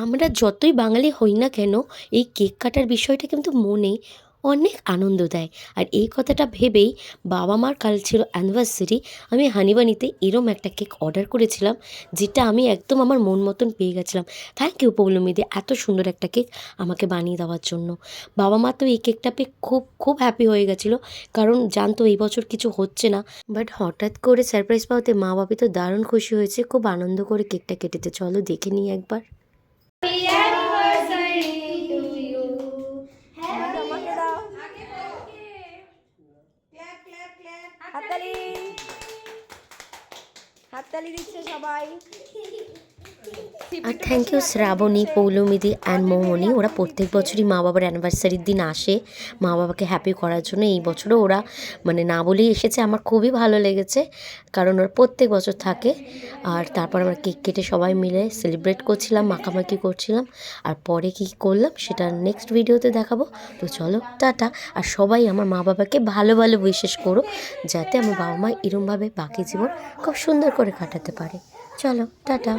আমরা যতই বাঙালি হই না কেন, এই কেক কাটার বিষয়টা কিন্তু মনে অনেক আনন্দ দেয়। আর এই কথাটা ভেবেই বাবা মার কাল ছিল অ্যানিভার্সারি, আমি হানিবানিতে এরম একটা কেক অর্ডার করেছিলাম, যেটা আমি একদম আমার মন মতন পেয়ে গেছিলাম। থ্যাংক ইউ পৌলমীদি, এত সুন্দর একটা কেক আমাকে বানিয়ে দেওয়ার জন্য। বাবা মা তো এই কেকটা পেয়ে খুব খুব হ্যাপি হয়ে গেছিলো, কারণ জানতো এই বছর কিছু হচ্ছে না। বাট হঠাৎ করে সারপ্রাইজ পাওয়াতে মা বাবা তো দারুণ খুশি হয়েছে, খুব আনন্দ করে কেকটা কেটেছে। চলো দেখে নিই একবার। Happy anniversary to you. আমাকে দাও Clap, clap, clap. হাততালি হাততালি দিচ্ছে সবাই। আর thank you Shrabani, পৌলমিদি and Moumoni. ওরা প্রত্যেক বছরই মা বাবার অ্যানিভার্সারির দিন আসে মা বাবাকে হ্যাপি করার জন্য। এই বছরও ওরা মানে না বলেই এসেছে। আমার খুবই ভালো লেগেছে, কারণ ওরা প্রত্যেক বছর থাকে। আর তারপর আমরা কেক কেটে সবাই মিলে সেলিব্রেট করছিলাম, মাখামাখি করছিলাম। আর পরে কী করলাম সেটা নেক্সট ভিডিওতে দেখাবো। তো চলো টাটা। আর সবাই আমার মা বাবাকে ভালো ভালো উইশেস করো, যাতে আমার বাবা মা এরমভাবে বাকি জীবন খুব সুন্দর করে কাটাতে পারে। চলো টাটা।